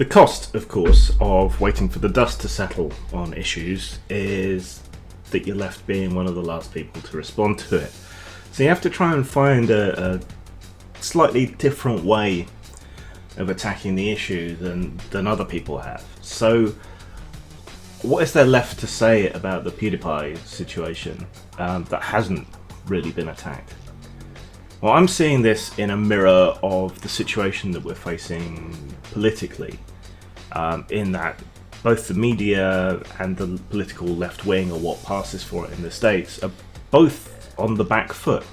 The cost, of course, of waiting for the dust to settle on issues is that you're left being one of the last people to respond to it. So you have to try and find a slightly different way of attacking the issue than other people have. So what is there left to say about the PewDiePie situation that hasn't really been attacked? Well, I'm seeing this in a mirror of the situation that we're facing politically, in that both the media and the political left wing, or what passes for it in the States, are both on the back foot.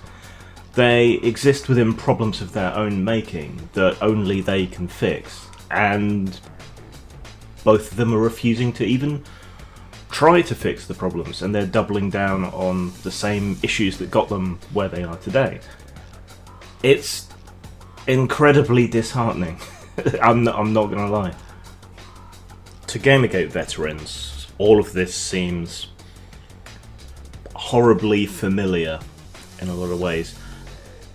They exist within problems of their own making that only they can fix, and both of them are refusing to even try to fix the problems, and they're doubling down on the same issues that got them where they are today. It's incredibly disheartening. I'm not going to lie. To Gamergate veterans, all of this seems horribly familiar in a lot of ways.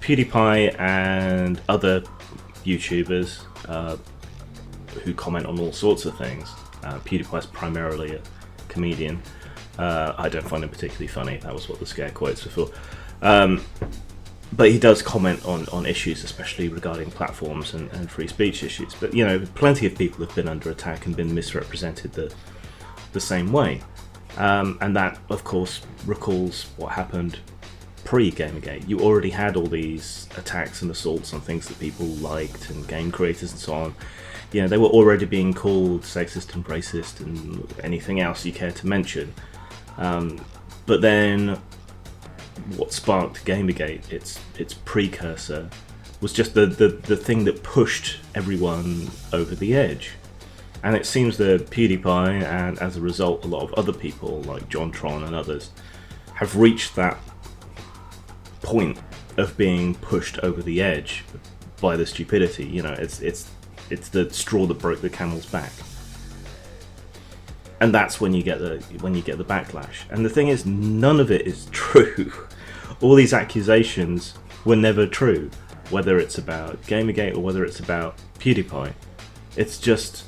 PewDiePie and other YouTubers who comment on all sorts of things. PewDiePie's primarily a comedian. I don't find him particularly funny. That was what the scare quotes were for. But he does comment on issues, especially regarding platforms and free speech issues. But, you know, plenty of people have been under attack and been misrepresented the same way. And that, of course, recalls what happened pre-Gamergate. You already had all these attacks and assaults on things that people liked and game creators and so on. You know, they were already being called sexist and racist and anything else you care to mention. But then what sparked Gamergate, its precursor, was just the thing that pushed everyone over the edge. And it seems that PewDiePie, and as a result a lot of other people like JonTron and others, have reached that point of being pushed over the edge by the stupidity. You know, it's the straw that broke the camel's back. And that's when you get the backlash. And the thing is, none of it is true. All these accusations were never true, whether it's about Gamergate or whether it's about PewDiePie. It's just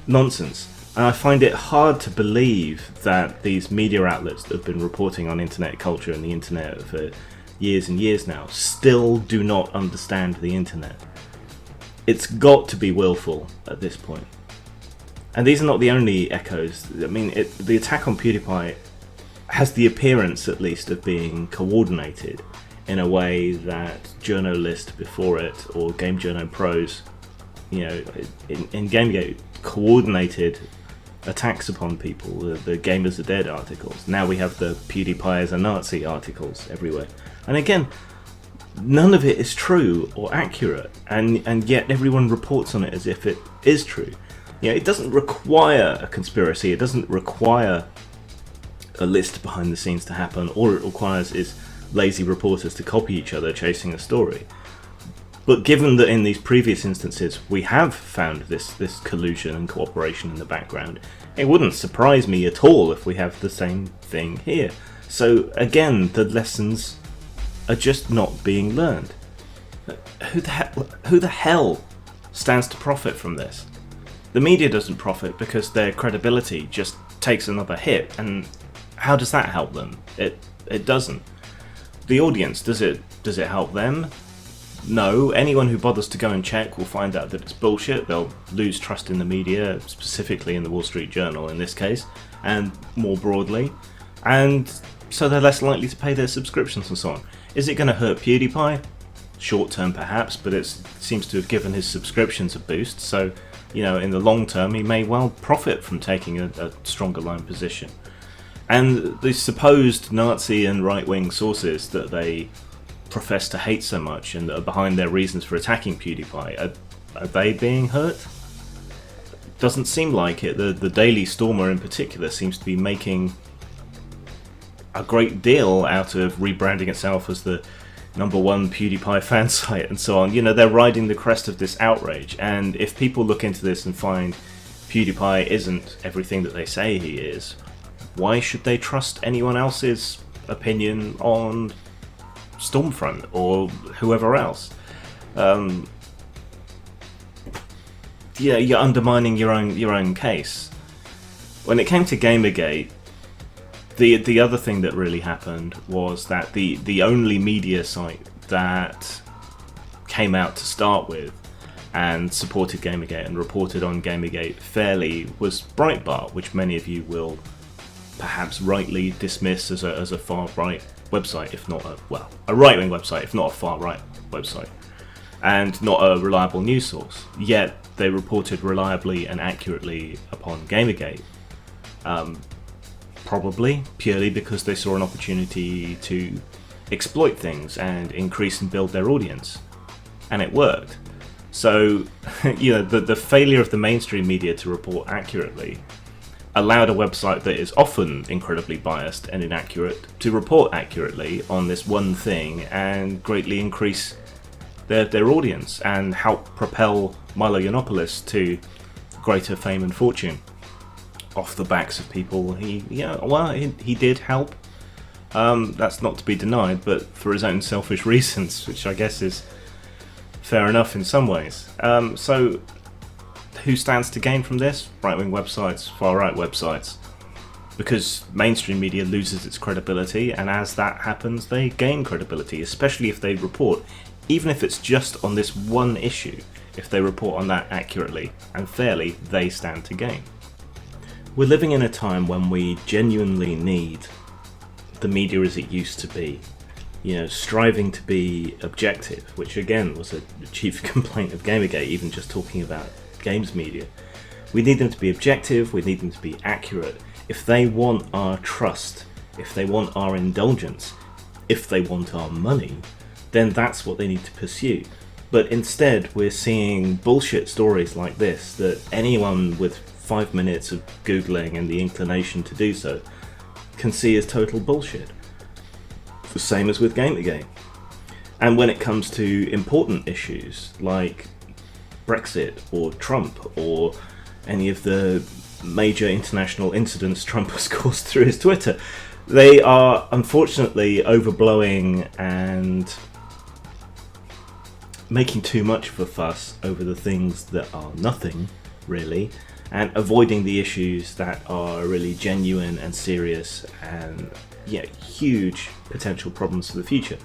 nonsense. And I find it hard to believe that these media outlets that have been reporting on internet culture and the internet for years and years now still do not understand the internet. It's got to be willful at this point. And these are not the only echoes. I mean, the attack on PewDiePie has the appearance, at least, of being coordinated in a way that Journalist before it, or Game Journo Pros, you know, in Gamergate, coordinated attacks upon people, the Gamers Are Dead articles. Now we have the PewDiePie as a Nazi articles everywhere. And again, none of it is true or accurate, and yet everyone reports on it as if it is true. You know, it doesn't require a conspiracy, it doesn't require a list behind the scenes to happen. All it requires is lazy reporters to copy each other chasing a story. But given that in these previous instances we have found this collusion and cooperation in the background, it wouldn't surprise me at all if we have the same thing here. So again, the lessons are just not being learned. Who the hell stands to profit from this? The media doesn't profit because their credibility just takes another hit, and how does that help them? It doesn't. The audience, does it help them? No. Anyone who bothers to go and check will find out that it's bullshit. They'll lose trust in the media, specifically in the Wall Street Journal in this case, and more broadly, and so they're less likely to pay their subscriptions and so on. Is it going to hurt PewDiePie? Short term perhaps, but it seems to have given his subscriptions a boost, so, you know, in the long term he may well profit from taking a stronger line position. And the supposed Nazi and right-wing sources that they profess to hate so much and that are behind their reasons for attacking PewDiePie, are they being hurt? Doesn't seem like it. The Daily Stormer in particular seems to be making a great deal out of rebranding itself as the #1 PewDiePie fan site and so on. You know, they're riding the crest of this outrage, and if people look into this and find PewDiePie isn't everything that they say he is, why should they trust anyone else's opinion on Stormfront or whoever else? you're undermining your own case. When it came to Gamergate, the other thing that really happened was that the only media site that came out to start with and supported Gamergate and reported on Gamergate fairly was Breitbart, which many of you will perhaps rightly dismiss as a far-right website, if not a right-wing website, if not a far-right website, and not a reliable news source. Yet they reported reliably and accurately upon Gamergate, probably purely because they saw an opportunity to exploit things and increase and build their audience, and it worked. So, the failure of the mainstream media to report accurately allowed a website that is often incredibly biased and inaccurate to report accurately on this one thing and greatly increase their audience and help propel Milo Yiannopoulos to greater fame and fortune off the backs of people he did help. That's not to be denied, but for his own selfish reasons, which I guess is fair enough in some ways. So who stands to gain from this? Right-wing websites, far-right websites. Because mainstream media loses its credibility, and as that happens, they gain credibility, especially if they report, even if it's just on this one issue. If they report on that accurately and fairly, they stand to gain. We're living in a time when we genuinely need the media as it used to be. Striving to be objective, which again was a chief complaint of Gamergate, even just talking about games media. We need them to be objective, we need them to be accurate. If they want our trust, if they want our indulgence, if they want our money, then that's what they need to pursue. But instead, we're seeing bullshit stories like this that anyone with 5 minutes of Googling and the inclination to do so can see as total bullshit. The same as with Gamergate. And when it comes to important issues like Brexit or Trump or any of the major international incidents Trump has caused through his Twitter, they are unfortunately overblowing and making too much of a fuss over the things that are nothing, really, and avoiding the issues that are really genuine and serious and huge potential problems for the future.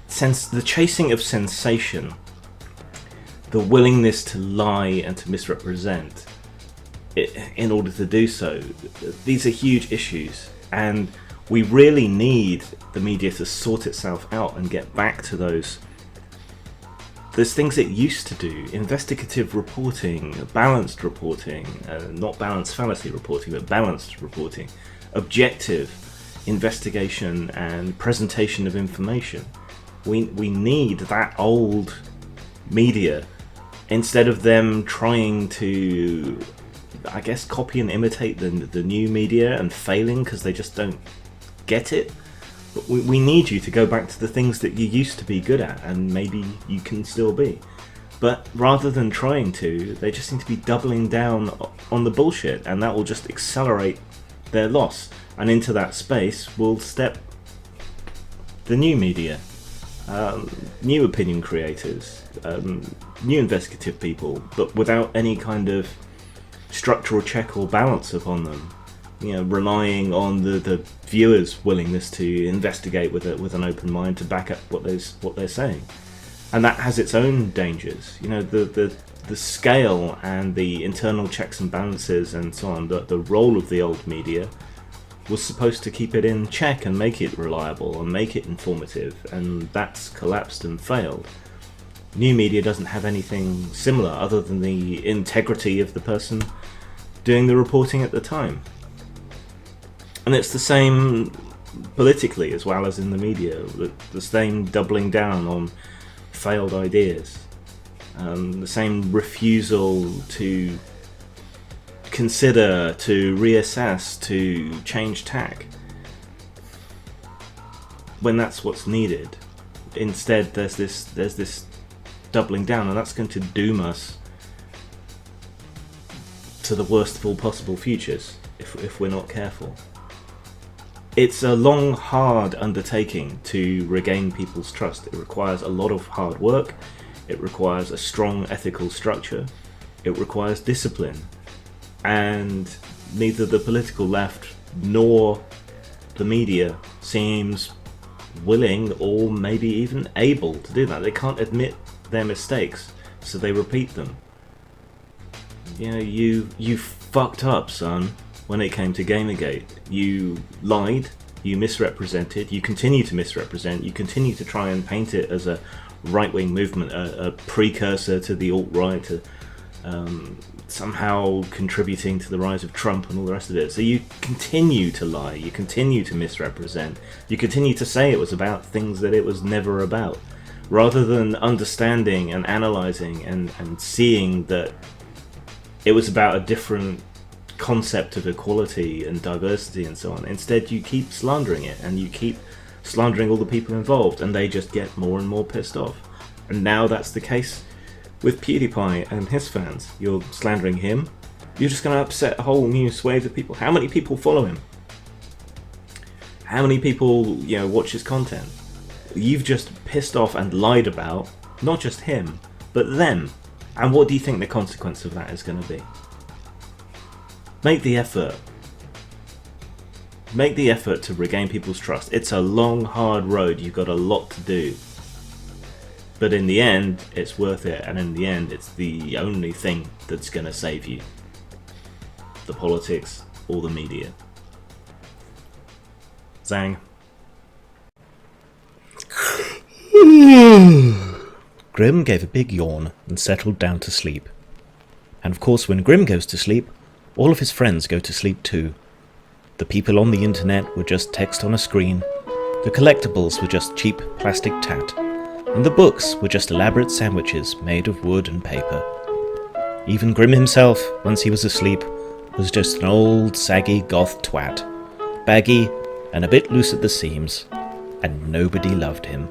Since the chasing of sensation, the willingness to lie and to misrepresent in order to do so, these are huge issues, and we really need the media to sort itself out and get back to those things it used to do: investigative reporting, balanced reporting, not balanced fallacy reporting, but balanced reporting, objective investigation and presentation of information. We need that old media, instead of them trying to, I guess, copy and imitate the new media and failing because they just don't get it. But we need you to go back to the things that you used to be good at, and maybe you can still be. But rather than trying to, they just seem to be doubling down on the bullshit, and that will just accelerate their loss. And into that space will step the new media, new opinion creators, new investigative people, but without any kind of structural check or balance upon them. Relying on the viewers' willingness to investigate with an open mind to back up what they're saying, and that has its own dangers. The scale and the internal checks and balances and so on. The role of the old media was supposed to keep it in check and make it reliable and make it informative, and that's collapsed and failed. New media doesn't have anything similar other than the integrity of the person doing the reporting at the time. And it's the same politically as well as in the media, the same doubling down on failed ideas, the same refusal to consider, to reassess, to change tack, when that's what's needed. Instead, there's this doubling down, and that's going to doom us to the worst of all possible futures if we're not careful. It's a long, hard undertaking to regain people's trust. It requires a lot of hard work. It requires a strong ethical structure. It requires discipline. And neither the political left nor the media seems willing or maybe even able to do that. They can't admit their mistakes, so they repeat them. You know, you fucked up, son, when it came to Gamergate. You lied, you misrepresented, you continue to misrepresent, you continue to try and paint it as a right-wing movement, a precursor to the alt-right, somehow contributing to the rise of Trump and all the rest of it. So you continue to lie, you continue to misrepresent, you continue to say it was about things that it was never about, rather than understanding and analysing and seeing that it was about a different concept of equality and diversity and so on. Instead, you keep slandering it, and you keep slandering all the people involved, and they just get more and more pissed off. And now that's the case with PewDiePie and his fans. You're slandering him, you're just going to upset a whole new swathe of people. How many people follow him? How many people, watch his content? You've just pissed off and lied about not just him, but them. And what do you think the consequence of that is going to be? Make the effort. Make the effort to regain people's trust. It's a long, hard road. You've got a lot to do. But in the end, it's worth it. And in the end, it's the only thing that's going to save you. The politics or the media. Zang. Grim gave a big yawn and settled down to sleep. And of course, when Grim goes to sleep, all of his friends go to sleep too. The people on the internet were just text on a screen, the collectibles were just cheap plastic tat, and the books were just elaborate sandwiches made of wood and paper. Even Grim himself, once he was asleep, was just an old saggy goth twat, baggy and a bit loose at the seams, and nobody loved him.